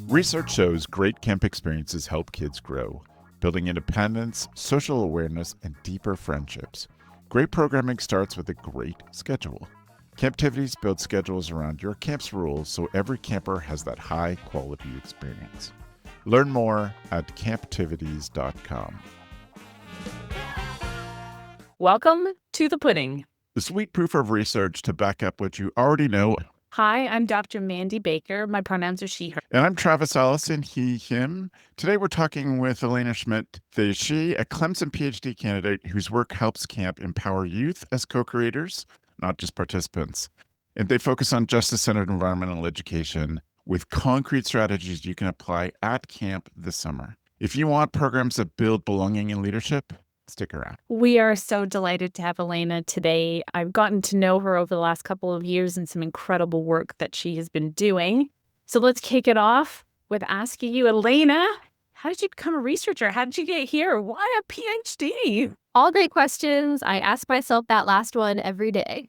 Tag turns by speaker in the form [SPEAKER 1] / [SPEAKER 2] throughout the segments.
[SPEAKER 1] Research shows great camp experiences help kids grow, building independence, social awareness, and deeper friendships. Great programming starts with a great schedule. Camptivities build schedules around your camp's rules so every camper has that high-quality experience. Learn more at camptivities.com.
[SPEAKER 2] Welcome to the pudding.
[SPEAKER 1] The sweet proof of research to back up what you already know.
[SPEAKER 2] Hi, I'm Dr. Mandi Baker. My pronouns are she, her.
[SPEAKER 1] And I'm Travis Allison, he, him. Today we're talking with Alayna Schmidt, she, a Clemson PhD candidate whose work helps camp empower youth as co-creators, not just participants. And they focus on justice-centered environmental education with concrete strategies you can apply at camp this summer. If you want programs that build belonging and leadership, stick around.
[SPEAKER 2] We are so delighted to have Alayna today. I've gotten to know her over the last couple of years and some incredible work that she has been doing. So let's kick it off with asking you, Alayna, how did you become a researcher? How did you get here? Why a PhD?
[SPEAKER 3] All great questions. I ask myself that last one every day.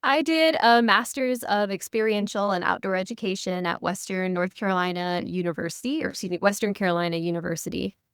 [SPEAKER 3] I did a Master's of Experiential and Outdoor Education at Western Carolina University.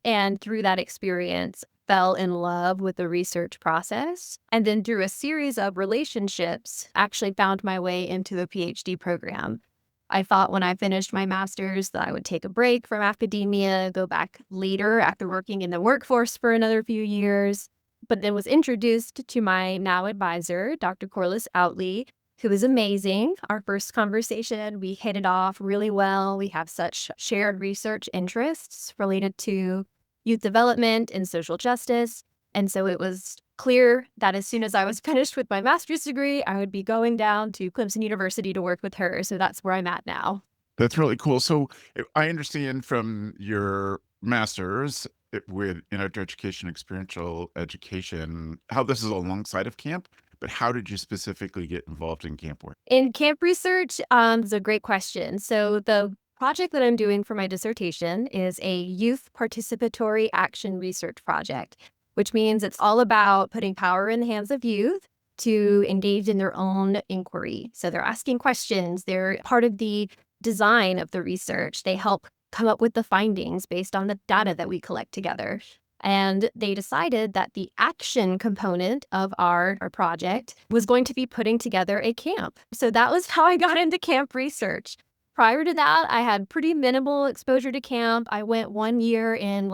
[SPEAKER 3] And through that experience, fell in love with the research process. And then through a series of relationships, actually found my way into the PhD program. I thought when I finished my master's that I would take a break from academia, go back later after working in the workforce for another few years, but then was introduced to my now advisor, Dr. Corliss Outley, who is amazing. Our first conversation, we hit it off really well. We have such shared research interests related to youth development and social justice. And so it was clear that as soon as I was finished with my master's degree, I would be going down to Clemson University to work with her. So that's where I'm at now.
[SPEAKER 1] That's really cool. So I understand from your master's with outdoor education, experiential education, how this is alongside of camp, but how did you specifically get involved in camp work?
[SPEAKER 3] In camp research is a great question. So the project that I'm doing for my dissertation is a youth participatory action research project, which means it's all about putting power in the hands of youth to engage in their own inquiry. So they're asking questions. They're part of the design of the research. They help come up with the findings based on the data that we collect together. And they decided that the action component of our project was going to be putting together a camp. So that was how I got into camp research. Prior to that, I had pretty minimal exposure to camp. I went 1 year in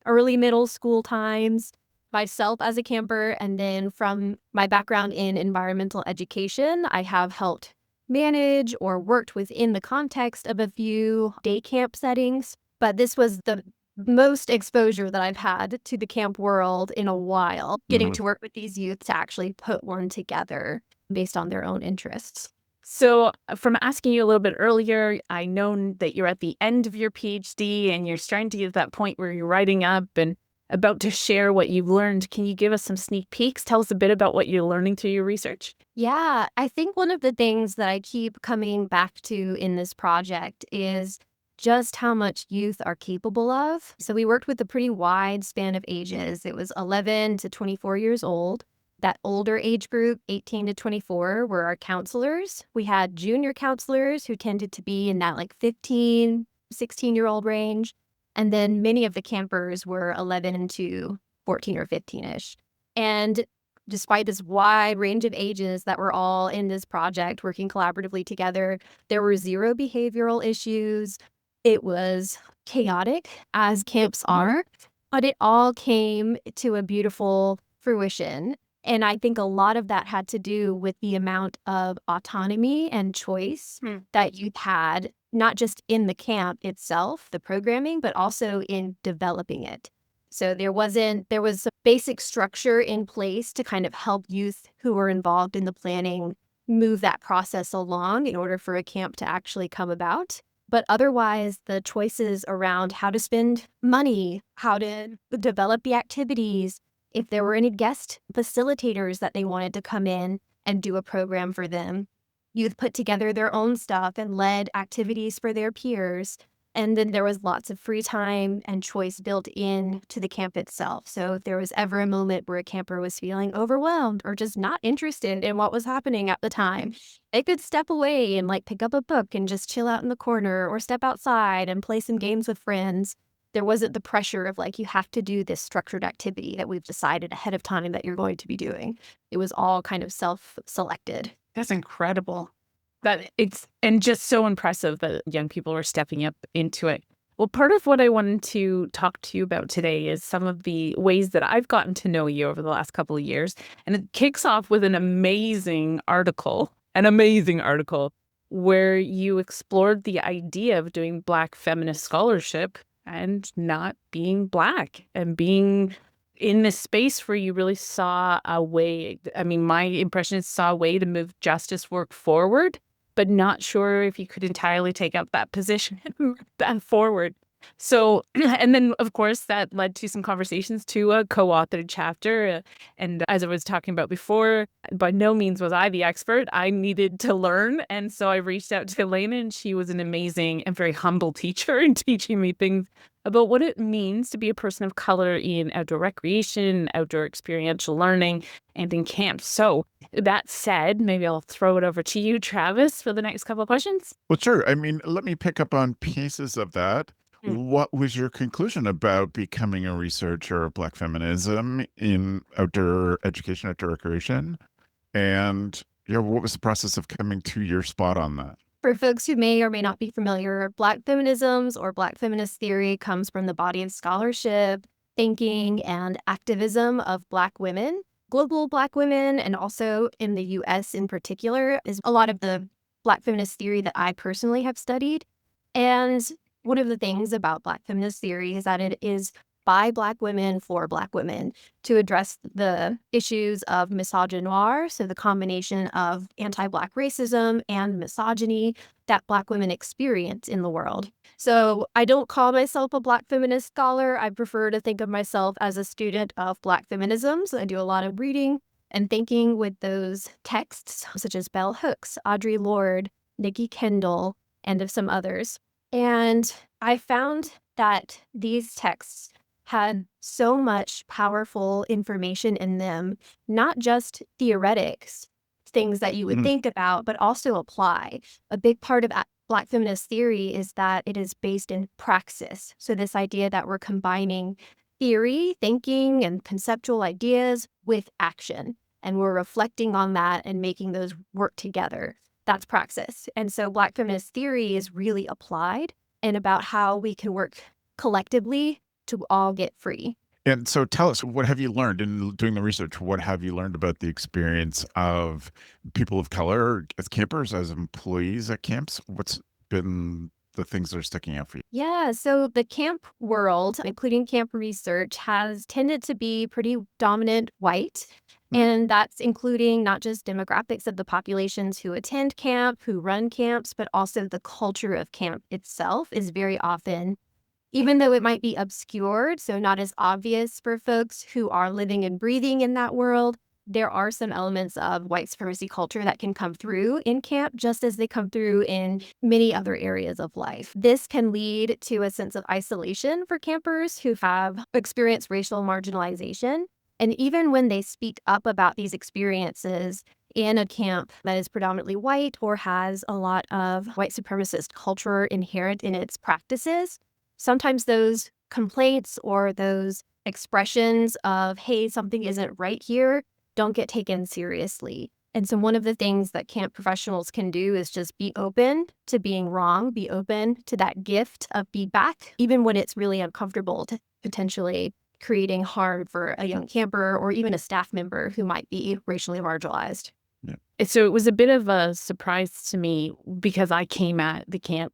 [SPEAKER 3] early middle school times myself as a camper. And then from my background in environmental education, I have helped manage or worked within the context of a few day camp settings. But this was the most exposure that I've had to the camp world in a while, getting to work with these youth to actually put one together based on their own interests.
[SPEAKER 2] So from asking you a little bit earlier, I know that you're at the end of your PhD and you're starting to get to that point where you're writing up and about to share what you've learned. Can you give us some sneak peeks? Tell us a bit about what you're learning through your research.
[SPEAKER 3] Yeah, I think one of the things that I keep coming back to in this project is just how much youth are capable of. So we worked with a pretty wide span of ages. It was 11 to 24 years old. That older age group, 18 to 24, were our counselors. We had junior counselors who tended to be in that 15, 16-year-old range. And then many of the campers were 11 to 14 or 15-ish. And despite this wide range of ages that were all in this project working collaboratively together, there were zero behavioral issues. It was chaotic, as camps are, but it all came to a beautiful fruition. And I think a lot of that had to do with the amount of autonomy and choice that youth had, not just in the camp itself, the programming, but also in developing it. So there was a basic structure in place to kind of help youth who were involved in the planning move that process along in order for a camp to actually come about. But otherwise, the choices around how to spend money, how to develop the activities, if there were any guest facilitators that they wanted to come in and do a program for them, youth put together their own stuff and led activities for their peers. And then there was lots of free time and choice built in to the camp itself. So if there was ever a moment where a camper was feeling overwhelmed or just not interested in what was happening at the time, they could step away and like pick up a book and just chill out in the corner or step outside and play some games with friends. There wasn't the pressure of like, you have to do this structured activity that we've decided ahead of time that you're going to be doing. It was all kind of self-selected.
[SPEAKER 2] That's incredible. And just so impressive that young people are stepping up into it. Well, part of what I wanted to talk to you about today is some of the ways that I've gotten to know you over the last couple of years. And it kicks off with an amazing article where you explored the idea of doing Black feminist scholarship and not being Black and being in this space where you really saw a way. I mean, my impression is saw a way to move justice work forward, but not sure if you could entirely take up that position and move that forward. So, and then of course that led to some conversations to a co-authored chapter. And as I was talking about before, by no means was I the expert. I needed to learn. And so I reached out to Alayna, and she was an amazing and very humble teacher in teaching me things about what it means to be a person of color in outdoor recreation, outdoor experiential learning, and in camps. So that said, maybe I'll throw it over to you, Travis, for the next couple of questions.
[SPEAKER 1] Well, sure. I mean, let me pick up on pieces of that. What was your conclusion about becoming a researcher of Black feminism in outdoor education, outdoor recreation? And what was the process of coming to your spot on that?
[SPEAKER 3] For folks who may or may not be familiar, Black feminisms or Black feminist theory comes from the body of scholarship, thinking, and activism of Black women, global Black women, and also in the US in particular, is a lot of the Black feminist theory that I personally have studied. And one of the things about Black feminist theory is that it is by Black women for Black women to address the issues of misogynoir, so the combination of anti-Black racism and misogyny that Black women experience in the world. So I don't call myself a Black feminist scholar. I prefer to think of myself as a student of Black feminism. So I do a lot of reading and thinking with those texts, such as Bell Hooks, Audre Lorde, Nikki Kendall, and of some others. And I found that these texts had so much powerful information in them, not just theoretics, things that you would think about, but also apply. A big part of Black feminist theory is that it is based in praxis. So this idea that we're combining theory, thinking, and conceptual ideas with action, and we're reflecting on that and making those work together. That's praxis. And so Black feminist theory is really applied and about how we can work collectively to all get free.
[SPEAKER 1] And so tell us, what have you learned in doing the research? What have you learned about the experience of people of color as campers, as employees at camps? What's been the things that are sticking out for you?
[SPEAKER 3] Yeah, so the camp world, including camp research, has tended to be pretty dominant white. And that's including not just demographics of the populations who attend camp, who run camps, but also the culture of camp itself is very often, even though it might be obscured, so not as obvious for folks who are living and breathing in that world, there are some elements of white supremacy culture that can come through in camp, just as they come through in many other areas of life. This can lead to a sense of isolation for campers who have experienced racial marginalization. And even when they speak up about these experiences in a camp that is predominantly white or has a lot of white supremacist culture inherent in its practices, sometimes those complaints or those expressions of, hey, something isn't right here, don't get taken seriously. And so one of the things that camp professionals can do is just be open to being wrong, be open to that gift of feedback, even when it's really uncomfortable, to potentially creating harm for a young camper or even a staff member who might be racially marginalized.
[SPEAKER 2] Yeah. So it was a bit of a surprise to me because I came at the camp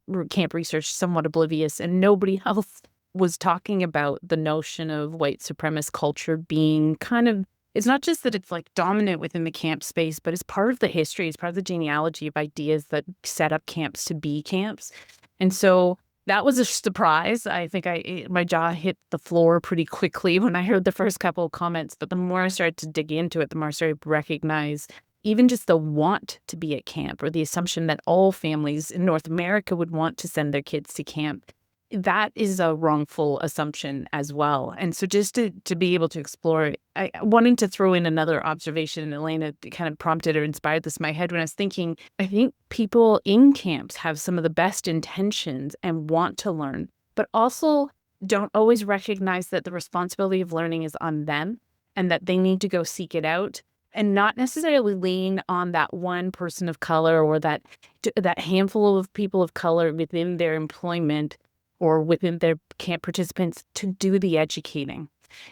[SPEAKER 2] research somewhat oblivious, and nobody else was talking about the notion of white supremacist culture being kind of, it's not just that it's like dominant within the camp space, but it's part of the history, it's part of the genealogy of ideas that set up camps to be camps. And so that was a surprise. I think my jaw hit the floor pretty quickly when I heard the first couple of comments, but the more I started to dig into it, the more I started to recognize even just the want to be at camp, or the assumption that all families in North America would want to send their kids to camp, that is a wrongful assumption as well. And so just to be able to explore it, I wanted to throw in another observation, and Alayna kind of prompted or inspired this in my head when I was thinking, I think people in camps have some of the best intentions and want to learn, but also don't always recognize that the responsibility of learning is on them and that they need to go seek it out and not necessarily lean on that one person of color or that handful of people of color within their employment or within their camp participants to do the educating.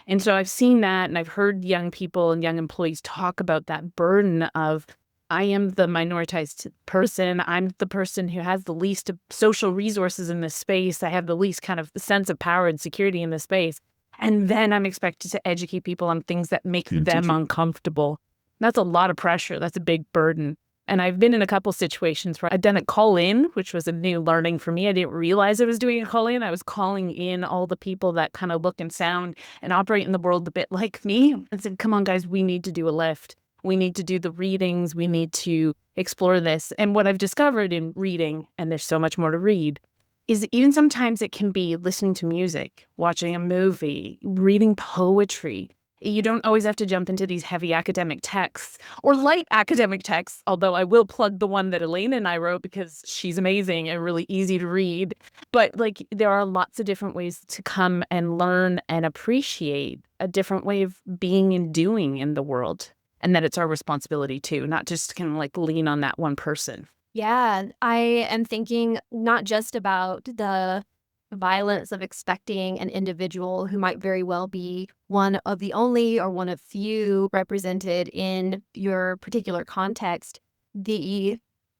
[SPEAKER 2] And so I've seen that, and I've heard young people and young employees talk about that burden of, I am the minoritized person. I'm the person who has the least social resources in this space. I have the least kind of sense of power and security in this space. And then I'm expected to educate people on things that make them uncomfortable. That's a lot of pressure. That's a big burden. And I've been in a couple situations where I've done a call-in, which was a new learning for me. I didn't realize I was doing a call-in. I was calling in all the people that kind of look and sound and operate in the world a bit like me and said, come on, guys, we need to do a lift. We need to do the readings. We need to explore this. And what I've discovered in reading, and there's so much more to read, is even sometimes it can be listening to music, watching a movie, reading poetry. You don't always have to jump into these heavy academic texts or light academic texts, although I will plug the one that Alayna and I wrote because she's amazing and really easy to read. But like there are lots of different ways to come and learn and appreciate a different way of being and doing in the world. And that it's our responsibility too, not just kind of like lean on that one person.
[SPEAKER 3] Yeah, I am thinking not just about the violence of expecting an individual who might very well be one of the only or one of few represented in your particular context, the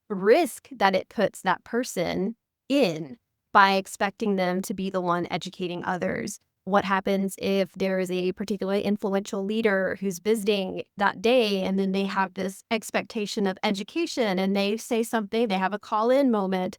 [SPEAKER 3] risk that it puts that person in by expecting them to be the one educating others. What happens if there is a particularly influential leader who's visiting that day and then they have this expectation of education and they say something, they have a call-in moment,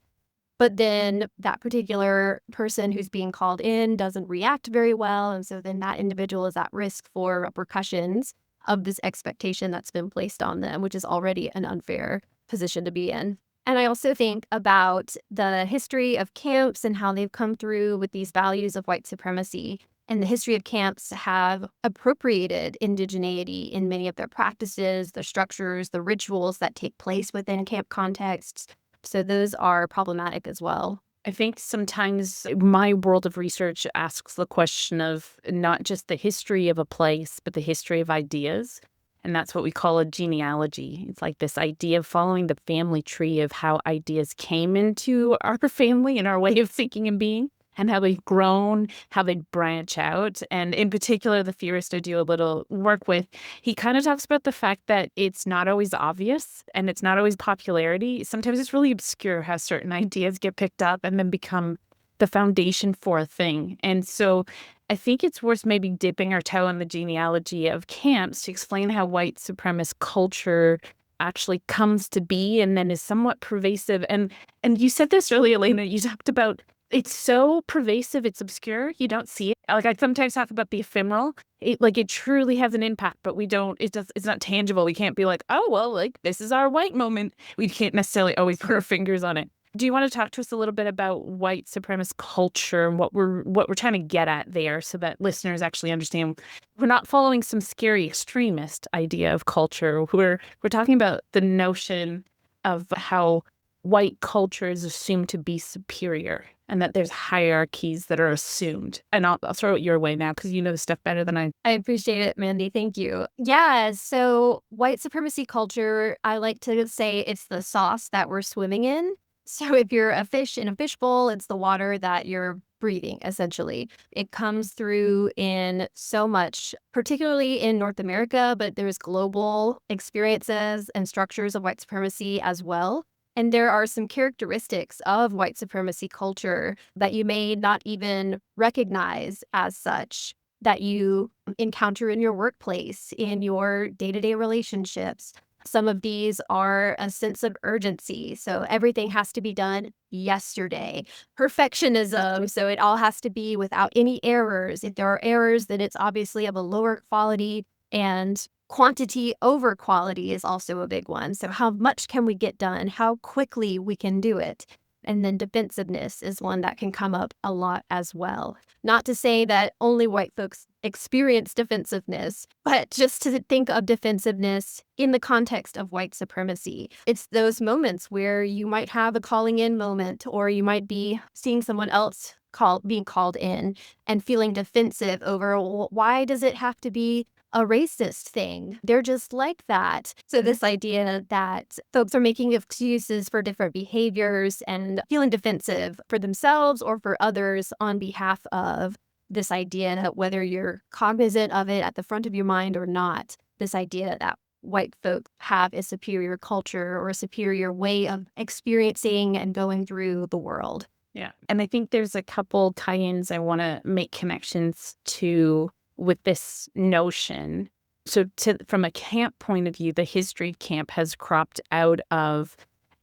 [SPEAKER 3] but then that particular person who's being called in doesn't react very well. And so then that individual is at risk for repercussions of this expectation that's been placed on them, which is already an unfair position to be in. And I also think about the history of camps and how they've come through with these values of white supremacy. And the history of camps have appropriated indigeneity in many of their practices, the structures, the rituals that take place within camp contexts. So those are problematic as well.
[SPEAKER 2] I think sometimes my world of research asks the question of not just the history of a place, but the history of ideas. And that's what we call a genealogy. It's like this idea of following the family tree of how ideas came into our family and our way of thinking and being, and how they've grown, how they branch out. And in particular, the theorist I do a little work with, he kind of talks about the fact that it's not always obvious and it's not always popularity. Sometimes it's really obscure how certain ideas get picked up and then become the foundation for a thing. And so I think it's worth maybe dipping our toe in the genealogy of camps to explain how white supremacist culture actually comes to be and then is somewhat pervasive. And you said this earlier, Alayna, you talked about it's so pervasive, it's obscure, you don't see it. Like I sometimes talk about the ephemeral. It truly has an impact, but it's not tangible. We can't be like, oh, well, like this is our white moment. We can't necessarily always put our fingers on it. Do you want to talk to us a little bit about white supremacist culture and what we're trying to get at there so that listeners actually understand we're not following some scary extremist idea of culture. We're talking about the notion of how white culture is assumed to be superior and that there's hierarchies that are assumed. And I'll throw it your way now because you know the stuff better than I.
[SPEAKER 3] I appreciate it, Mandi. Thank you. Yeah, so white supremacy culture, I like to say it's the sauce that we're swimming in. So if you're a fish in a fishbowl, it's the water that you're breathing, essentially. It comes through in so much, particularly in North America, but there's global experiences and structures of white supremacy as well. And there are some characteristics of white supremacy culture that you may not even recognize as such that you encounter in your workplace, in your day-to-day relationships. Some of these are a sense of urgency. So everything has to be done yesterday. Perfectionism. So it all has to be without any errors. If there are errors, then it's obviously of a lower quality, and quantity over quality is also a big one. So how much can we get done? How quickly we can do it? And then defensiveness is one that can come up a lot as well. Not to say that only white folks experience defensiveness, but just to think of defensiveness in the context of white supremacy. It's those moments where you might have a calling in moment, or you might be seeing someone else being called in and feeling defensive over, "Well, why does it have to be a racist thing? They're just like that." So this idea that folks are making excuses for different behaviors and feeling defensive for themselves or for others on behalf of this idea that, whether you're cognizant of it at the front of your mind or not, this idea that white folk have a superior culture or a superior way of experiencing and going through the world.
[SPEAKER 2] Yeah. And I think there's a couple tie-ins I want to make connections to with this notion. So from a camp point of view, the history of camp has cropped out of,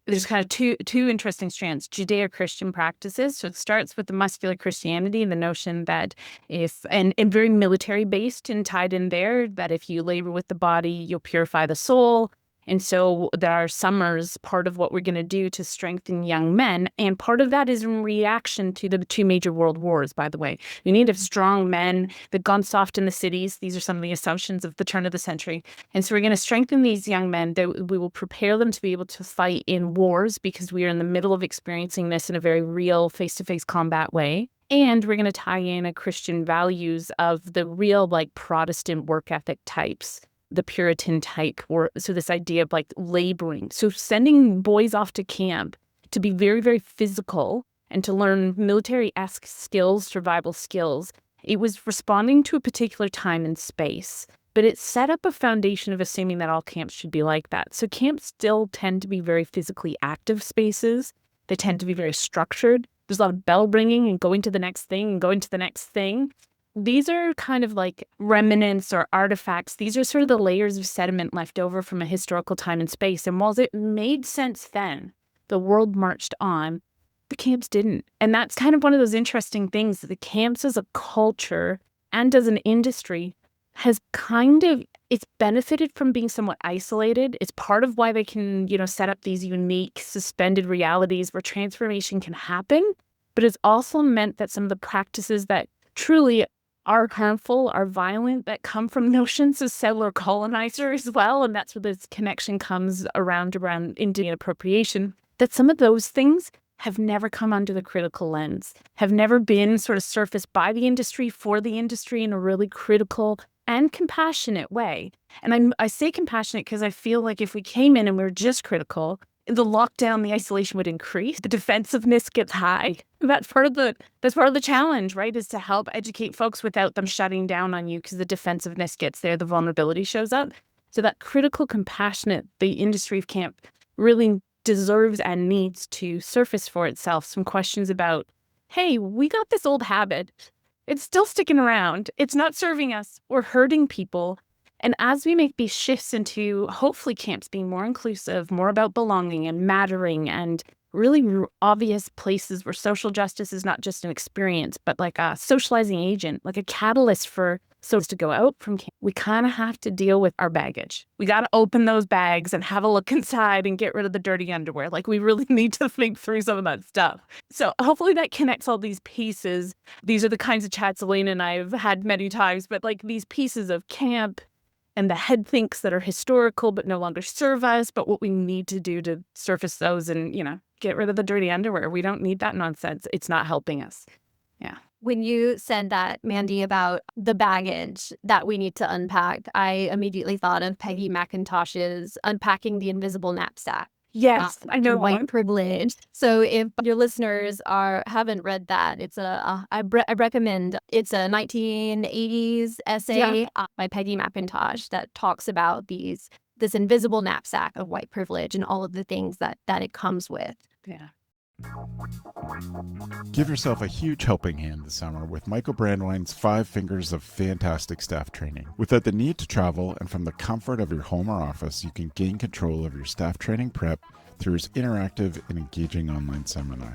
[SPEAKER 2] there's kind of two interesting strands: Judeo-Christian practices. So it starts with the muscular Christianity and the notion that and very military based and tied in there, that if you labor with the body, you'll purify the soul. And so there are summers, part of what we're going to do to strengthen young men. And part of that is in reaction to the two major world wars, by the way. We need to have strong men. They've gone soft in the cities. These are some of the assumptions of the turn of the century. And so we're going to strengthen these young men. That we will prepare them to be able to fight in wars, because we are in the middle of experiencing this in a very real face-to-face combat way. And we're going to tie in a Christian values of the real, like, Protestant work ethic types, the Puritan type, or so this idea of like laboring. So sending boys off to camp to be very, very physical and to learn military-esque skills, survival skills. It was responding to a particular time and space, but it set up a foundation of assuming that all camps should be like that. So camps still tend to be very physically active spaces. They tend to be very structured. There's a lot of bell ringing and going to the next thing and going to the next thing. These are kind of like remnants or artifacts. These are sort of the layers of sediment left over from a historical time and space. And while it made sense then, the world marched on, the camps didn't. And that's kind of one of those interesting things, that the camps as a culture and as an industry has it's benefited from being somewhat isolated. It's part of why they can, set up these unique suspended realities where transformation can happen. But it's also meant that some of the practices that truly are harmful, are violent, that come from notions of settler colonizer as well. And that's where this connection comes around Indian appropriation, that some of those things have never come under the critical lens, have never been sort of surfaced by the industry for the industry in a really critical and compassionate way. And I say compassionate because I feel like if we came in and we were just critical, the lockdown, the isolation would increase. The defensiveness gets high. That's part of the challenge, right? Is to help educate folks without them shutting down on you, because the defensiveness gets there, the vulnerability shows up. So that critical, compassionate, the industry of camp really deserves and needs to surface for itself some questions about, hey, we got this old habit. It's still sticking around. It's not serving us. We're hurting people. And as we make these shifts into, hopefully, camps being more inclusive, more about belonging and mattering, and really obvious places where social justice is not just an experience, but like a socializing agent, like a catalyst for souls to go out from camp, we kind of have to deal with our baggage. We got to open those bags and have a look inside and get rid of the dirty underwear. Like, we really need to think through some of that stuff. So hopefully that connects all these pieces. These are the kinds of chats Alayna and I have had many times, but like these pieces of camp and the head thinks that are historical but no longer serve us, but what we need to do to surface those and, get rid of the dirty underwear. We don't need that nonsense. It's not helping us. Yeah.
[SPEAKER 3] When you said that, Mandi, about the baggage that we need to unpack, I immediately thought of Peggy McIntosh's Unpacking the Invisible Knapsack.
[SPEAKER 2] Yes, I know.
[SPEAKER 3] White privilege. So if your listeners haven't read that, I recommend. It's a 1980s essay by Peggy McIntosh that talks about this invisible knapsack of white privilege and all of the things that it comes with.
[SPEAKER 2] Yeah.
[SPEAKER 1] Give yourself a huge helping hand this summer with Michael Brandewine's 5 Fingers of Fantastic Staff Training. Without the need to travel and from the comfort of your home or office, you can gain control of your staff training prep through his interactive and engaging online seminar.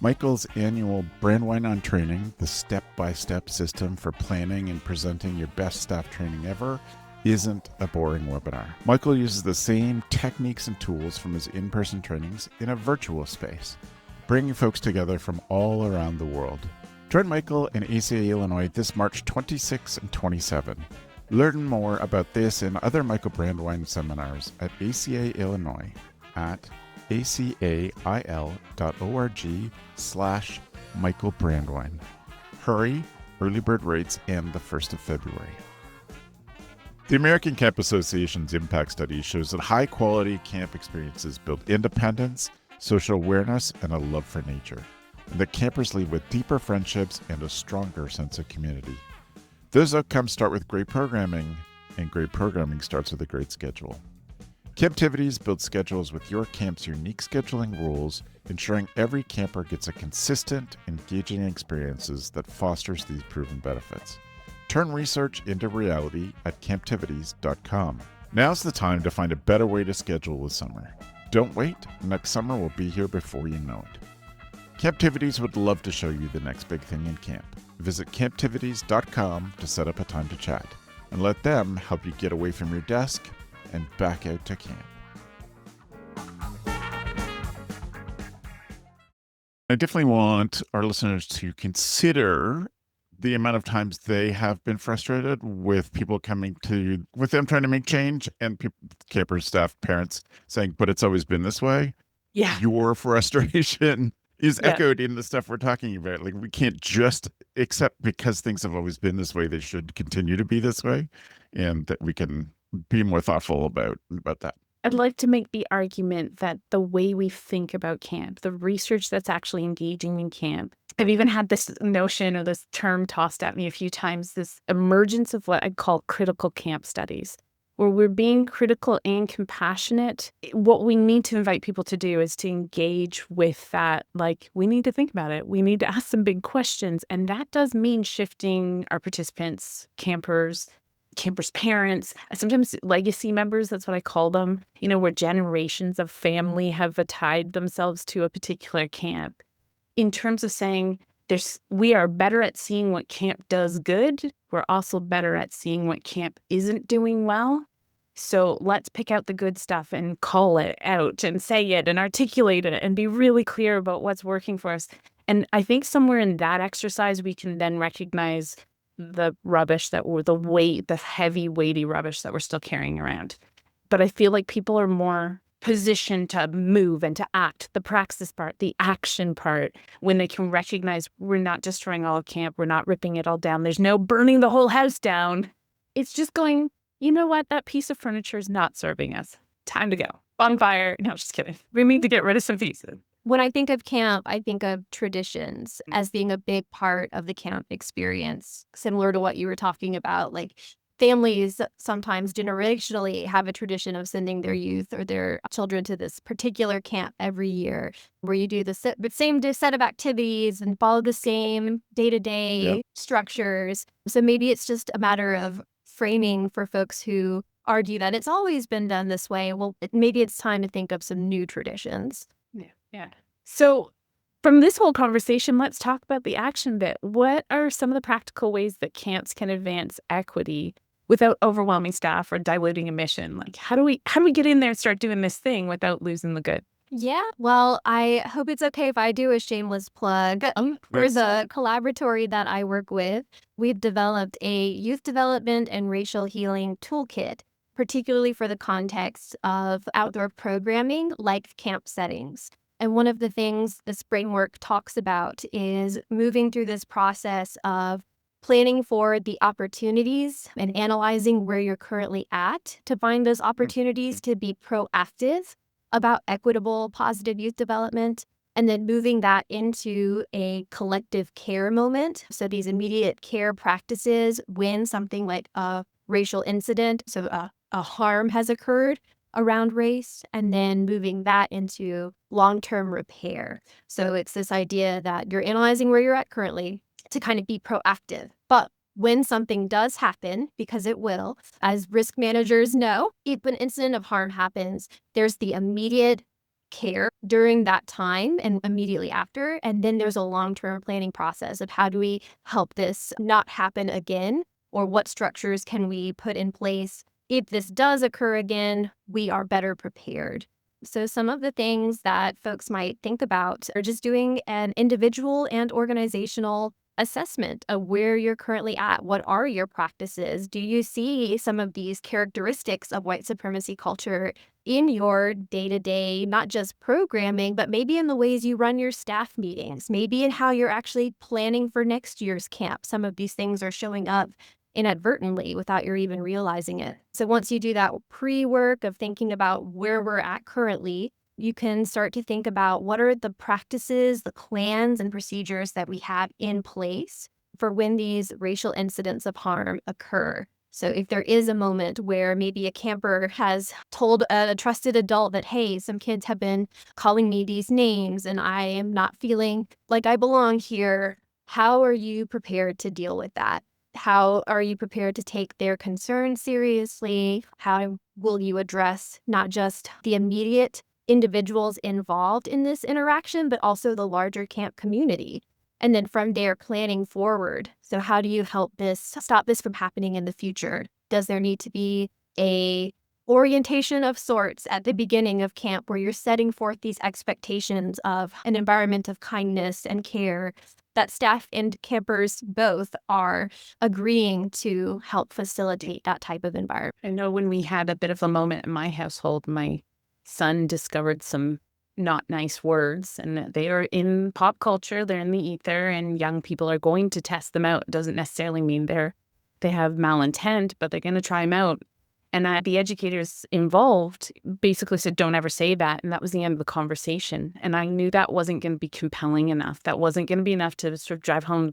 [SPEAKER 1] Michael's annual Brandewine on Training, the step-by-step system for planning and presenting your best staff training ever, isn't a boring webinar. Michael uses the same techniques and tools from his in-person trainings in a virtual space. bringing folks together from all around the world. Join Michael in ACA Illinois this March 26 and 27. Learn more about this and other Michael Brandwein seminars at ACA Illinois at acail.org/Michael Brandwein. Hurry, early bird rates end the 1st of February. The American Camp Association's impact study shows that high-quality camp experiences build independence, social awareness, and a love for nature, and that campers leave with deeper friendships and a stronger sense of community. Those outcomes start with great programming, and great programming starts with a great schedule. Camptivities builds schedules with your camp's unique scheduling rules, ensuring every camper gets a consistent, engaging experiences that fosters these proven benefits. Turn research into reality at camptivities.com. Now's the time to find a better way to schedule the summer. Don't wait, next summer will be here before you know it. Camptivities would love to show you the next big thing in camp. Visit camptivities.com to set up a time to chat, and let them help you get away from your desk and back out to camp. I definitely want our listeners to consider the amount of times they have been frustrated with people with them trying to make change, and campers, staff, parents saying, but it's always been this way.
[SPEAKER 2] Yeah.
[SPEAKER 1] Your frustration is echoed in the stuff we're talking about. Like, we can't just accept because things have always been this way, they should continue to be this way, and that we can be more thoughtful about that.
[SPEAKER 2] I'd like to make the argument that the way we think about camp, the research that's actually engaging in camp, I've even had this notion or this term tossed at me a few times, this emergence of what I'd call critical camp studies, where we're being critical and compassionate. What we need to invite people to do is to engage with that. Like, we need to think about it. We need to ask some big questions. And that does mean shifting our participants, campers' parents, sometimes legacy members, that's what I call them, where generations of family have tied themselves to a particular camp. In terms of saying we are better at seeing what camp does good, we're also better at seeing what camp isn't doing well. So let's pick out the good stuff and call it out and say it and articulate it and be really clear about what's working for us. And I think somewhere in that exercise, we can then recognize the rubbish the heavy, weighty rubbish that we're still carrying around. But I feel like people are more positioned to move and to act, the praxis part, the action part, when they can recognize we're not destroying all of camp, we're not ripping it all down, there's no burning the whole house down. It's just going, you know what, that piece of furniture is not serving us. Time to go. Bonfire. No, just kidding. We need to get rid of some pieces.
[SPEAKER 3] When I think of camp, I think of traditions as being a big part of the camp experience, similar to what you were talking about. Like, families sometimes generationally have a tradition of sending their youth or their children to this particular camp every year, where you do the same set of activities and follow the same day-to-day structures. So maybe it's just a matter of framing for folks who argue that it's always been done this way. Well, maybe it's time to think of some new traditions.
[SPEAKER 2] Yeah. So from this whole conversation, let's talk about the action bit. What are some of the practical ways that camps can advance equity without overwhelming staff or diluting a mission? Like, how do we get in there and start doing this thing without losing the good?
[SPEAKER 3] Yeah, well, I hope it's okay if I do a shameless plug. There's a collaboratory that I work with. We've developed a youth development and racial healing toolkit, particularly for the context of outdoor programming like camp settings. And one of the things this framework talks about is moving through this process of planning for the opportunities and analyzing where you're currently at to find those opportunities to be proactive about equitable, positive youth development, and then moving that into a collective care moment. So these immediate care practices when something like a racial incident, so a harm has occurred around race, and then moving that into long-term repair. So it's this idea that you're analyzing where you're at currently to kind of be proactive. But when something does happen, because it will, as risk managers know, if an incident of harm happens, there's the immediate care during that time and immediately after. And then there's a long-term planning process of how do we help this not happen again, or what structures can we put in place if this does occur again, we are better prepared. So some of the things that folks might think about are just doing an individual and organizational assessment of where you're currently at. What are your practices? Do you see some of these characteristics of white supremacy culture in your day-to-day, not just programming, but maybe in the ways you run your staff meetings, maybe in how you're actually planning for next year's camp? Some of these things are showing up inadvertently without your even realizing it. So once you do that pre-work of thinking about where we're at currently, you can start to think about what are the practices, the plans, and procedures that we have in place for when these racial incidents of harm occur. So if there is a moment where maybe a camper has told a trusted adult that, hey, some kids have been calling me these names and I am not feeling like I belong here, how are you prepared to deal with that? How are you prepared to take their concerns seriously? How will you address not just the immediate individuals involved in this interaction, but also the larger camp community? And then from there, planning forward. So how do you help stop this from happening in the future? Does there need to be a orientation of sorts at the beginning of camp where you're setting forth these expectations of an environment of kindness and care that staff and campers both are agreeing to help facilitate that type of environment?
[SPEAKER 2] I know when we had a bit of a moment in my household, my son discovered some not nice words, and they are in pop culture, they're in the ether, and young people are going to test them out. It doesn't necessarily mean they have malintent, but they're going to try them out. And the educators involved basically said, don't ever say that. And that was the end of the conversation. And I knew that wasn't going to be compelling enough. That wasn't going to be enough to sort of drive home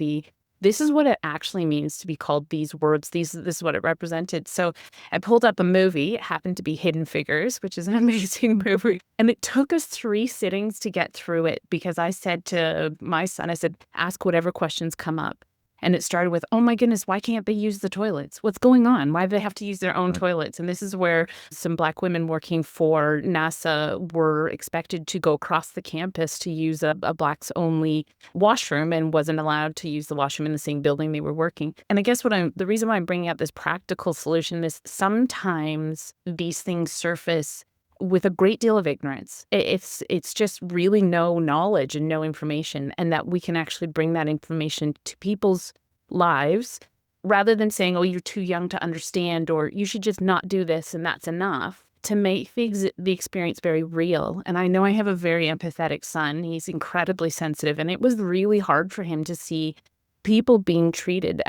[SPEAKER 2] this is what it actually means to be called these words. This is what it represented. So I pulled up a movie. It happened to be Hidden Figures, which is an amazing movie. And it took us 3 sittings to get through it because I said to my son, I said, ask whatever questions come up. And it started with, oh my goodness, why can't they use the toilets? What's going on? Why do they have to use their own toilets? And this is where some Black women working for NASA were expected to go across the campus to use a Blacks only washroom and wasn't allowed to use the washroom in the same building they were working. And I guess the reason why I'm bringing up this practical solution is sometimes these things surface with a great deal of ignorance. It's just really no knowledge and no information, and that we can actually bring that information to people's lives rather than saying, oh, you're too young to understand, or you should just not do this and that's enough, to make the experience very real. And I know I have a very empathetic son. He's incredibly sensitive, and it was really hard for him to see people being treated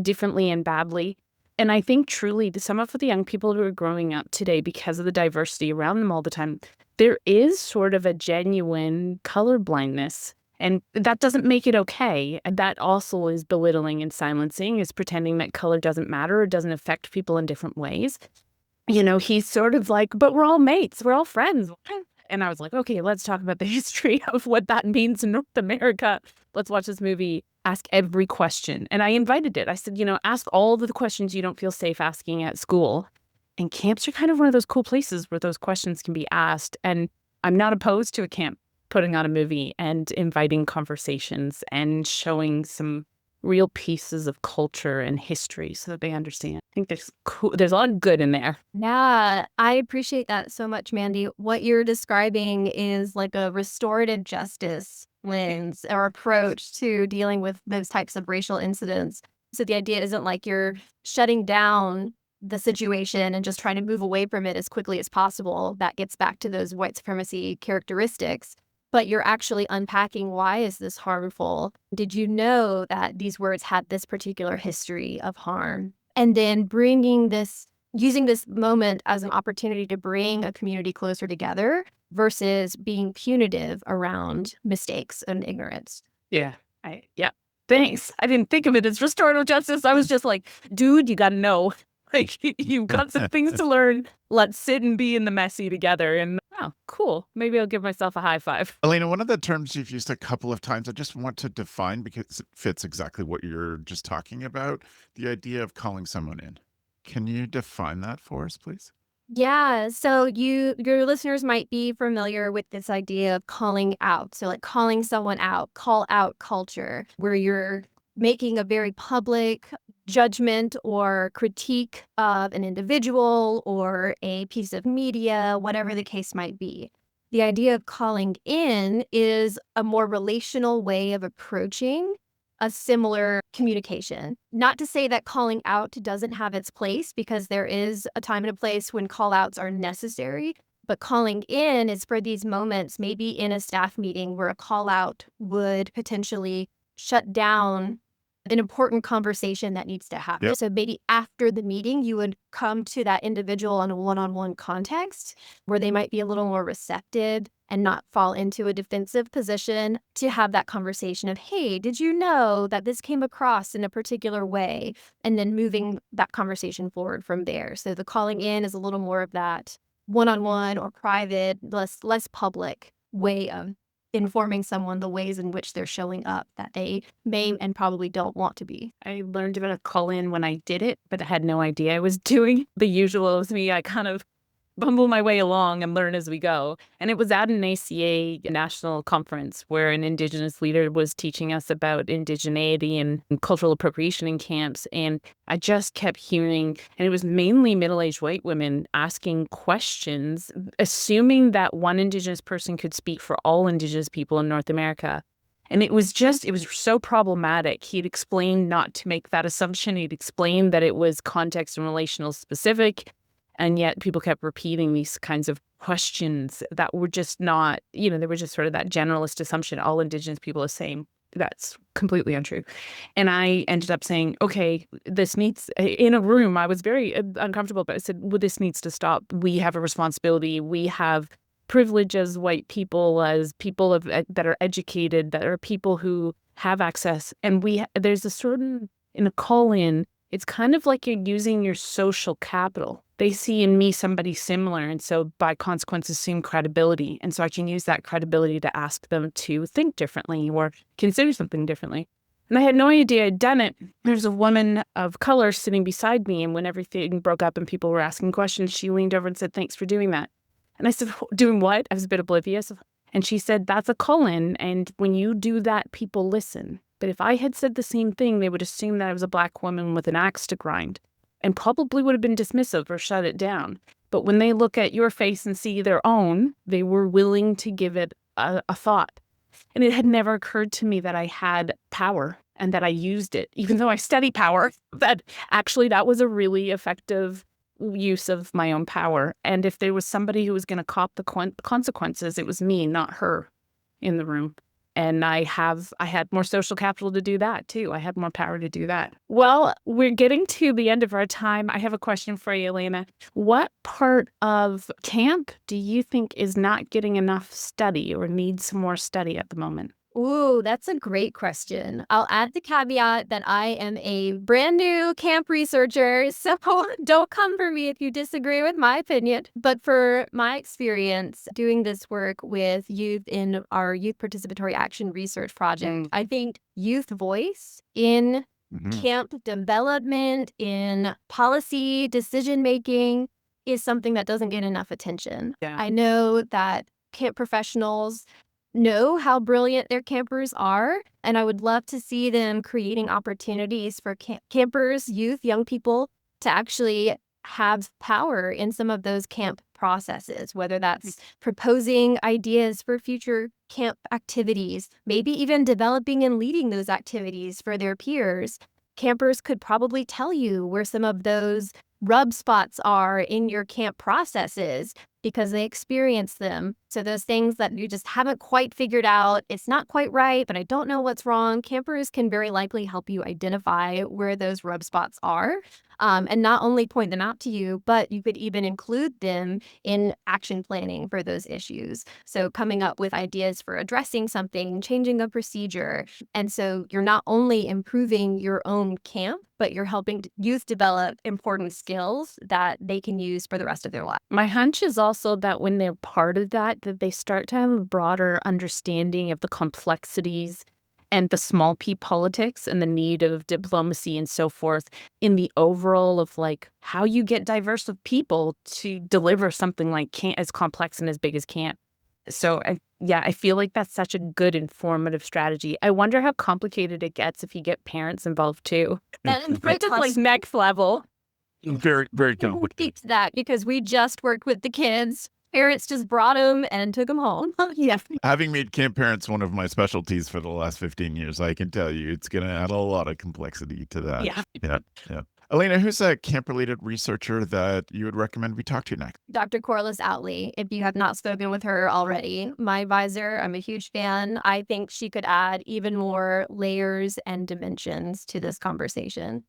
[SPEAKER 2] differently and badly. And I think truly some of the young people who are growing up today, because of the diversity around them all the time, there is sort of a genuine colorblindness. And that doesn't make it okay. And that also is belittling and silencing, is pretending that color doesn't matter or doesn't affect people in different ways. You know, he's sort of like, but we're all mates, we're all friends. And I was like, okay, let's talk about the history of what that means in North America. Let's watch this movie. Ask every question. And I invited it. I said, ask all of the questions you don't feel safe asking at school. And camps are kind of one of those cool places where those questions can be asked. And I'm not opposed to a camp putting on a movie and inviting conversations and showing some real pieces of culture and history so that they understand. I think there's a lot of good in there.
[SPEAKER 3] Yeah, I appreciate that so much, Mandi. What you're describing is like a restorative justice lens or approach to dealing with those types of racial incidents. So the idea isn't like you're shutting down the situation and just trying to move away from it as quickly as possible. That gets back to those white supremacy characteristics. But you're actually unpacking, why is this harmful? Did you know that these words had this particular history of harm? And then using this moment as an opportunity to bring a community closer together versus being punitive around mistakes and ignorance.
[SPEAKER 2] Yeah. Thanks. I didn't think of it as restorative justice. I was just like, dude, you got to know. Like, you've got some things to learn. Let's sit and be in the messy together. And oh, cool. Maybe I'll give myself a high five.
[SPEAKER 1] Alayna, one of the terms you've used a couple of times, I just want to define because it fits exactly what you're just talking about, the idea of calling someone in. Can you define that for us, please?
[SPEAKER 3] Yeah, so your listeners might be familiar with this idea of calling out. So like calling someone out, call out culture, where you're making a very public judgment or critique of an individual or a piece of media, whatever the case might be. The idea of calling in is a more relational way of approaching a similar communication. Not to say that calling out doesn't have its place, because there is a time and a place when call outs are necessary. But calling in is for these moments, maybe in a staff meeting where a call out would potentially shut down an important conversation that needs to happen.
[SPEAKER 1] Yep.
[SPEAKER 3] So maybe after the meeting, you would come to that individual on a one-on-one context where they might be a little more receptive and not fall into a defensive position to have that conversation of, hey, did you know that this came across in a particular way? And then moving that conversation forward from there. So the calling in is a little more of that one-on-one or private, less public way of informing someone the ways in which they're showing up that they may and probably don't want to be.
[SPEAKER 2] I learned about a call-in when I did it, but I had no idea I was doing the usual of me. I kind of bumble my way along and learn as we go. And it was at an ACA national conference where an Indigenous leader was teaching us about indigeneity and cultural appropriation in camps. And I just kept hearing, and it was mainly middle-aged white women asking questions, assuming that one Indigenous person could speak for all Indigenous people in North America. And it was so problematic. He'd explained not to make that assumption. He'd explained that it was context and relational specific. And yet people kept repeating these kinds of questions that were just not, they were just sort of that generalist assumption, all Indigenous people are the same. That's completely untrue. And I ended up saying, okay, this needs, in a room, I was very uncomfortable, but I said, well, this needs to stop. We have a responsibility. We have privilege as white people, as people that are educated, that are people who have access. And there's a certain, in a call-in, it's kind of like you're using your social capital. They see in me somebody similar, and so by consequence assume credibility. And so I can use that credibility to ask them to think differently or consider something differently. And I had no idea I'd done it. There's a woman of color sitting beside me, and when everything broke up and people were asking questions, she leaned over and said, "Thanks for doing that." And I said, "Doing what?" I was a bit oblivious. And she said, "That's a call-in, and when you do that, people listen." But if I had said the same thing, they would assume that I was a Black woman with an axe to grind and probably would have been dismissive or shut it down. But when they look at your face and see their own, they were willing to give it a thought. And it had never occurred to me that I had power and that I used it, even though I study power, that actually that was a really effective use of my own power. And if there was somebody who was going to cop the consequences, it was me, not her, in the room. And I had more social capital to do that too. I had more power to do that. Well, we're getting to the end of our time. I have a question for you, Alayna. What part of camp do you think is not getting enough study or needs some more study at the moment?
[SPEAKER 3] Ooh, that's a great question. I'll add the caveat that I am a brand new camp researcher, so don't come for me if you disagree with my opinion. But for my experience doing this work with youth in our Youth Participatory Action Research Project, I think youth voice in camp development, in policy decision-making is something that doesn't get enough attention.
[SPEAKER 2] Yeah.
[SPEAKER 3] I know that camp professionals know how brilliant their campers are, and I would love to see them creating opportunities for campers, youth, young people to actually have power in some of those camp processes, whether that's proposing ideas for future camp activities, maybe even developing and leading those activities for their peers. Campers could probably tell you where some of those rub spots are in your camp processes because they experience them. So those things that you just haven't quite figured out, it's not quite right, but I don't know what's wrong. Campers can very likely help you identify where those rub spots are, and not only point them out to you, but you could even include them in action planning for those issues. So coming up with ideas for addressing something, changing a procedure. And so you're not only improving your own camp, but you're helping youth develop important skills that they can use for the rest of their life.
[SPEAKER 2] My hunch is also that when they're part of that they start to have a broader understanding of the complexities and the small p politics and the need of diplomacy and so forth in the overall of like how you get diverse of people to deliver something like as complex and as big as camp. So I feel like that's such a good informative strategy. I wonder how complicated it gets if you get parents involved too.
[SPEAKER 3] That is
[SPEAKER 2] It's like next level.
[SPEAKER 1] Very, very complicated.
[SPEAKER 3] Speak to that because we just worked with the kids Parents just brought them and took them home.
[SPEAKER 2] Yeah.
[SPEAKER 1] Having made camp parents one of my specialties for the last 15 years, I can tell you it's going to add a lot of complexity to that.
[SPEAKER 2] Yeah.
[SPEAKER 1] Yeah. Alayna, who's a camp-related researcher that you would recommend we talk to next?
[SPEAKER 3] Dr. Corliss Outley, if you have not spoken with her already, my advisor, I'm a huge fan. I think she could add even more layers and dimensions to this conversation.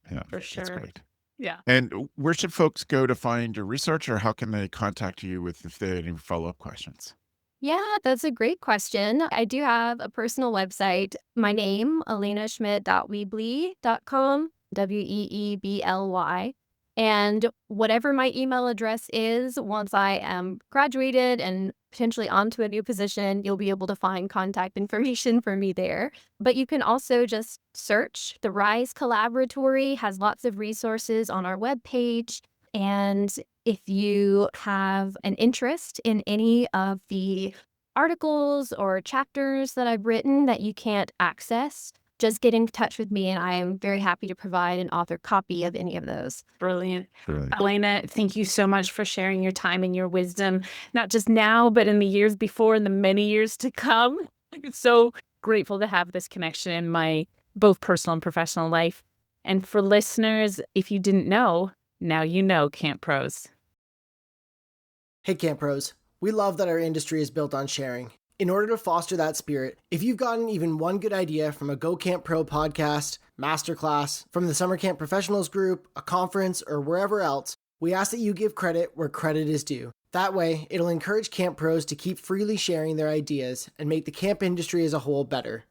[SPEAKER 1] Yeah,
[SPEAKER 2] For
[SPEAKER 1] that's
[SPEAKER 2] sure.
[SPEAKER 1] great.
[SPEAKER 2] Yeah.
[SPEAKER 1] And where should folks go to find your research, or how can they contact you if they have any follow-up questions?
[SPEAKER 3] Yeah, that's a great question. I do have a personal website. My name, aleynaschmidt.weebly.com, Weebly. And whatever my email address is, once I am graduated and potentially onto a new position, you'll be able to find contact information for me there. But you can also just search. The RISE Collaboratory has lots of resources on our webpage. And if you have an interest in any of the articles or chapters that I've written that you can't access, just get in touch with me and I am very happy to provide an author copy of any of those.
[SPEAKER 2] Brilliant.
[SPEAKER 1] Really?
[SPEAKER 2] Alayna, thank you so much for sharing your time and your wisdom, not just now, but in the years before and the many years to come. I'm so grateful to have this connection in my both personal and professional life. And for listeners, if you didn't know, now you know, Camp Pros.
[SPEAKER 4] Hey Camp Pros, we love that our industry is built on sharing. In order to foster that spirit, if you've gotten even one good idea from a Go Camp Pro podcast, masterclass, from the Summer Camp Professionals group, a conference, or wherever else, we ask that you give credit where credit is due. That way, it'll encourage Camp Pros to keep freely sharing their ideas and make the camp industry as a whole better.